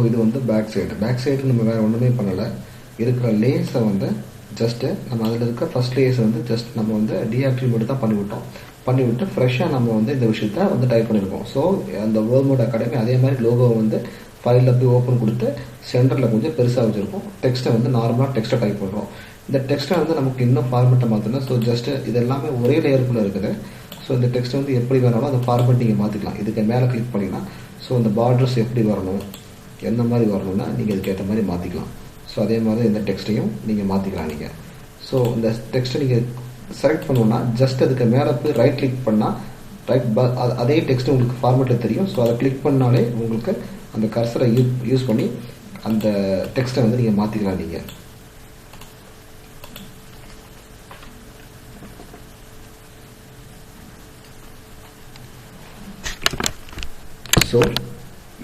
இது வந்து back side நம்ம வேறு ஒன்றுமே பண்ணலை. இருக்கிற லேயர்ஸை வந்து ஜஸ்ட்டு நம்ம அதில் இருக்க ஃபஸ்ட் லேயர்ஸ் வந்து ஜஸ்ட் நம்ம வந்து டீஆக்டிவேட் மட்டும் தான் பண்ணிவிட்டு ஃப்ரெஷ்ஷாக நம்ம வந்து இந்த விஷயத்த வந்து டைப் பண்ணியிருக்கோம். ஸோ அந்த வேர்மோட் அகாடமி அதே மாதிரி லோகோ வந்து ஃபைலில் போய் ஓப்பன் கொடுத்து சென்டரில் கொஞ்சம் பெருசாக வச்சுருக்கோம். டெக்ஸ்ட்டை வந்து நார்மலாக டெக்ஸ்ட்டை டைப் பண்ணுறோம். இந்த டெக்ஸ்ட்டை வந்து நமக்கு இன்னும் ஃபார்மெட்டை மாற்றணும். ஸோ ஜஸ்ட்டு இது எல்லாமே ஒரே லேயருக்குள்ளே இருக்குது. ஸோ இந்த டெக்ஸ்ட் வந்து எப்படி வேணாலும் அந்த ஃபார்மெட் நீங்கள் மாற்றிக்கலாம். இதுக்கு மேலே கிளிக் பண்ணிங்கன்னா ஸோ அந்த பார்டர்ஸ் எப்படி வரணும், எந்த மாதிரி வரணும்னா நீங்கள் இதுக்கேற்ற மாதிரி மாற்றிக்கலாம். ஸோ அதே மாதிரி இந்த டெக்ஸ்ட்டையும் நீங்கள் மாற்றிக்கலாம். நீங்கள் ஸோ இந்த டெக்ஸ்ட்டை நீங்கள் செலக்ட் பண்ணணுன்னா ஜஸ்ட் அதுக்கு மேலே போய் ரைட் கிளிக் பண்ணால் அதே டெக்ஸ்ட் உங்களுக்கு ஃபார்மெட்டில் தெரியும். ஸோ அதை கிளிக் பண்ணாலே உங்களுக்கு அந்த கர்சரை யூஸ் பண்ணி அந்த டெக்ஸ்ட்டை வந்து நீங்கள் மாற்றிக்கலாம். நீங்கள் ஸோ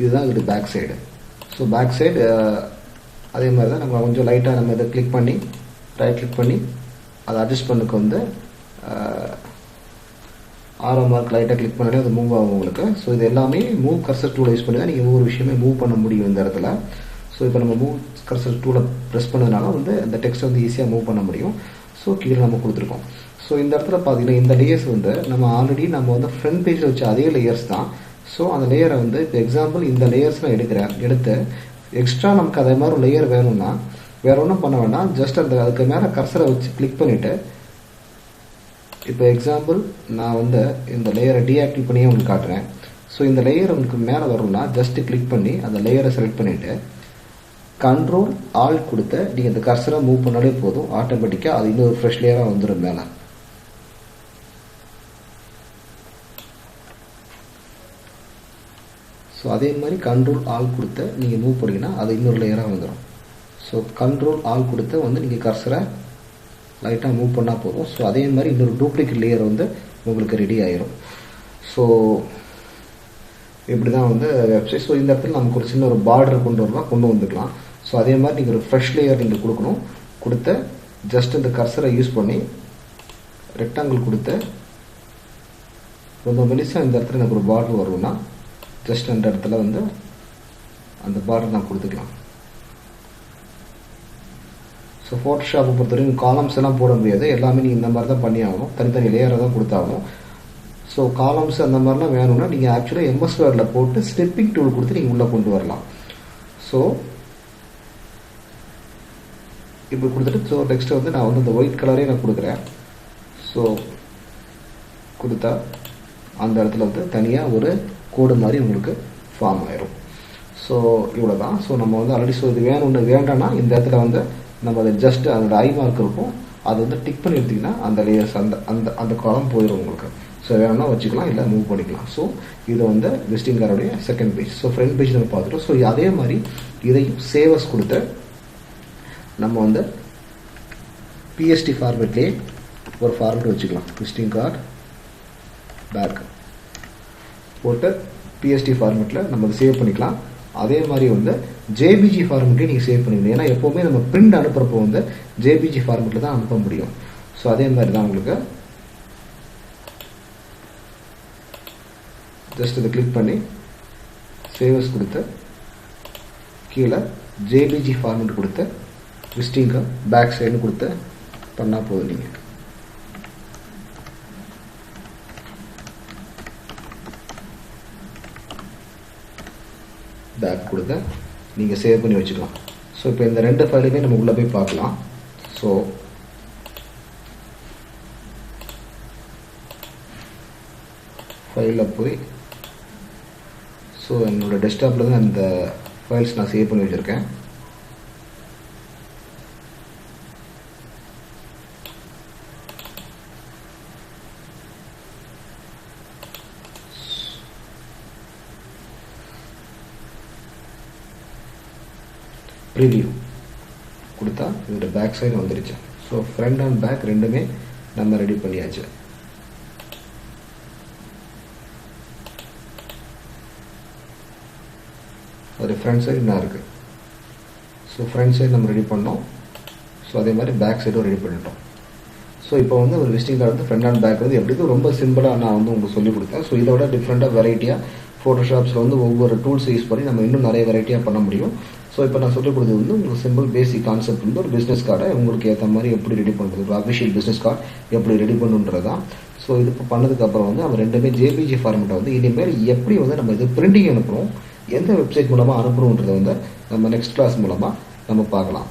இதுதான் இது back side. So back side அதே மாதிரி தான் நம்ம கொஞ்சம் லைட்டாக நம்ம இதை கிளிக் பண்ணி ரைட் கிளிக் பண்ணி அதை அட்ஜஸ்ட் பண்ணுக்கு வந்து ஆரோ மார்க் லைட்டாக கிளிக் பண்ணாலே அது மூவ் ஆகும் உங்களுக்கு. ஸோ இது எல்லாமே மூவ் கர்சர் டூலை யூஸ் பண்ணி தான் நீங்கள் ஒவ்வொரு விஷயமே மூவ் பண்ண முடியும் இந்த இடத்துல. ஸோ இப்போ நம்ம மூவ் கர்சர் டூலை ப்ரெஸ் பண்ணதுனால வந்து அந்த டெக்ஸ்ட் வந்து ஈஸியாக மூவ் பண்ண முடியும். ஸோ கீழே நம்ம கொடுத்துருக்கோம். ஸோ இந்த இடத்துல பார்த்தீங்கன்னா இந்த லேயர்ஸ் வந்து நம்ம ஆல்ரெடி நம்ம வந்து ஃப்ரண்ட் பேஜில் வச்ச அதே லேயர்ஸ் தான். ஸோ அந்த லேயரை வந்து இப்போ எக்ஸாம்பிள் இந்த லேயர்ஸ் நான் எடுத்து எக்ஸ்ட்ரா நமக்கு அதே மாதிரி லேயர் வேணும்னா வேறு ஒன்றும் பண்ண வேண்டாம். ஜஸ்ட் அதுக்கு மேலே கர்சரை வச்சு கிளிக் பண்ணிவிட்டு இப்போ எக்ஸாம்பிள் நான் வந்து இந்த லேயரை டீஆக்டிவேட் பண்ணியே உங்களுக்கு காட்டுறேன். ஸோ இந்த லேயர் உங்களுக்கு மேலே வரும்னா ஜஸ்ட்டு கிளிக் பண்ணி அந்த லேயரை செலக்ட் பண்ணிவிட்டு கண்ட்ரோல் ஆல்ட் கொடுத்து நீங்கள் இந்த கர்சரை மூவ் பண்ணாலே போதும். ஆட்டோமேட்டிக்காக அது இன்னொரு ஃப்ரெஷ் லேயராக வந்துடும் மேலே. ஸோ அதே மாதிரி கண்ட்ரோல் ஆல் கொடுத்து நீங்கள் மூவ் பண்ணிங்கன்னா அது இன்னொரு லேயராக வந்துடும். ஸோ கண்ட்ரோல் ஆல் கொடுத்து வந்து நீங்கள் கர்சரை லைட்டாக மூவ் பண்ணால் போதும். ஸோ அதே மாதிரி இன்னொரு டூப்ளிகேட் லேயர் வந்து உங்களுக்கு ரெடி ஆயிரும். ஸோ இப்படி தான் வந்து வெப்சைட். ஸோ இந்த இடத்துல நமக்கு ஒரு சின்ன ஒரு பார்டர் கொண்டு வந்துக்கலாம். ஸோ அதே மாதிரி நீங்கள் ஒரு ஃப்ரெஷ் லேயர் நீங்கள் கொடுக்கணும். கொடுத்து ஜஸ்ட் இந்த கர்சரை யூஸ் பண்ணி ரெக்டாங்கிள் கொடுத்து ரொம்ப மெலிசாக இந்த இடத்துல எனக்கு ஒரு பார்டர் வரும்னா ஜஸ்ட் அந்த இடத்துல வந்து அந்த பார்டர் நான் கொடுத்துக்கலாம். ஸோ ஃபோட்டோஷாப்பை பொறுத்தவரைக்கும் காலம்ஸ் எல்லாம் போட முடியாது. எல்லாமே நீங்கள் இந்த மாதிரி தான் பண்ணி ஆகணும். தனித்தனி லேயரை தான் கொடுத்தாகணும். ஸோ காலம்ஸ் அந்த மாதிரிலாம் வேணும்னா நீங்கள் ஆக்சுவலாக எம்எஸ் வேர்டில் போட்டு ஸ்னிப்பிங் டூல் கொடுத்து நீங்கள் உள்ளே கொண்டு வரலாம். ஸோ இப்படி கொடுத்துட்டு ஸோ நெக்ஸ்ட்டு வந்து நான் வந்து இந்த ஒயிட் கலரே நான் கொடுக்குறேன். ஸோ கொடுத்தா அந்த இடத்துல வந்து தனியாக ஒரு கோடு மாதிரி உங்களுக்கு ஃபார்ம் ஆயிரும். ஸோ இவ்வளோ தான். ஸோ நம்ம வந்து ஆல்ரெடி ஸோ இது வேண்டாம்னா இந்த இடத்துல வந்து நம்ம அதை ஜஸ்ட் அதோட ஐ மார்க் இருக்கும், அது வந்து டிக் பண்ணி எடுத்திங்கன்னா அந்த லேயர்ஸ் அந்த அந்த அந்த காலம் போயிடும் உங்களுக்கு. ஸோ வேணும்னா வச்சுக்கலாம், இல்லை மூவ் பண்ணிக்கலாம். ஸோ இது வந்து விசிட்டிங் கார்டுடைய second page. So front page நம்ம பார்த்துட்டோம். ஸோ அதே மாதிரி இதையும் சேவஸ் கொடுத்து நம்ம வந்து பிஎஸ்டி ஃபார்மேட்லேயே ஒரு ஃபார்மேட் வச்சுக்கலாம். விசிட்டிங் கார்டு பேக் போட்டு பிஎஸ்டி ஃபார்மேட்டில் நம்ம அதை சேவ் பண்ணிக்கலாம். அதே மாதிரி வந்து ஜேபிஜி ஃபார்மேட்லேயே நீங்கள் சேவ் பண்ணிக்கணும். ஏன்னா எப்போவுமே நம்ம பிரிண்ட் அனுப்புகிறப்போ வந்து ஜேபிஜி ஃபார்மேட்டில் தான் அனுப்ப முடியும். ஸோ அதே மாதிரி தான் உங்களுக்கு ஜஸ்ட் இதை கிளிக் பண்ணி சேவஸ் கொடுத்து கீழே ஜேபிஜி ஃபார்மேட் கொடுத்து விசிட்டிங்கு பேக் சைடு கொடுத்து பண்ணால் போதும். நீங்கள் பேக் கொடுத்து நீங்கள் சேவ் பண்ணி வச்சுக்கலாம். ஸோ இப்போ இந்த ரெண்டு ஃபைலுமே நம்ம உள்ளே போய் பார்க்கலாம். ஸோ ஃபைலில் போய் ஸோ என்னோடய டெஸ்க்டாப்பில் தான் அந்த ஃபைல்ஸ் நான் சேவ் பண்ணி வச்சுருக்கேன். ப்ரிவியூ கொடுத்தா இதோட பேக் சைடு வந்துருச்சு. ஸோ ஃப்ரண்ட் அண்ட் பேக் ரெண்டுமே நம்ம ரெடி பண்ணியாச்சு. அது ஃப்ரண்ட் சைடு என்ன இருக்குது. ஸோ ஃப்ரண்ட் சைடு நம்ம ரெடி பண்ணோம். ஸோ அதே மாதிரி பேக் சைடும் ரெடி பண்ணிட்டோம். ஸோ இப்போ வந்து ஒரு விசிட்டிங் கார்டு வந்து ஃப்ரண்ட் அண்ட் பேக் வந்து எப்படி ரொம்ப சிம்பிளாக நான் வந்து உங்களுக்கு சொல்லிக் கொடுத்தேன். ஸோ இதோட டிஃப்ரெண்ட்டாக வெரைட்டியாக ஃபோட்டோஷாப்ஸில் வந்து ஒவ்வொரு டூல்ஸ் யூஸ் பண்ணி நம்ம இன்னும் நிறைய வெரைட்டியாக பண்ண முடியும். ஸோ இப்போ நான் சொல்லிக் கொடுத்தது வந்து உங்களுக்கு சிம்பிள் பேசிக் கான்செப்ட் வந்து ஒரு பிஸ்னஸ் கார்டை உங்களுக்கு ஏற்ற மாதிரி எப்படி ரெடி பண்ணுறது, ஒரு அஃபிஷியல் பிஸ்னஸ் கார்டு எப்படி ரெடி பண்ணுன்றது தான். ஸோ இது இப்போ பண்ணதுக்கப்புறம் வந்து நம்ம ரெண்டுமே ஜேபிஜி ஃபார்மெட்டை வந்து இனிமேல் எப்படி வந்து நம்ம இது பிரிண்டிங் அனுப்புகிறோம், எந்த வெப்சைட் மூலமாக அனுப்புகிறோன்றதை வந்து நம்ம நெக்ஸ்ட் கிளாஸ் மூலமாக நம்ம பார்க்கலாம்.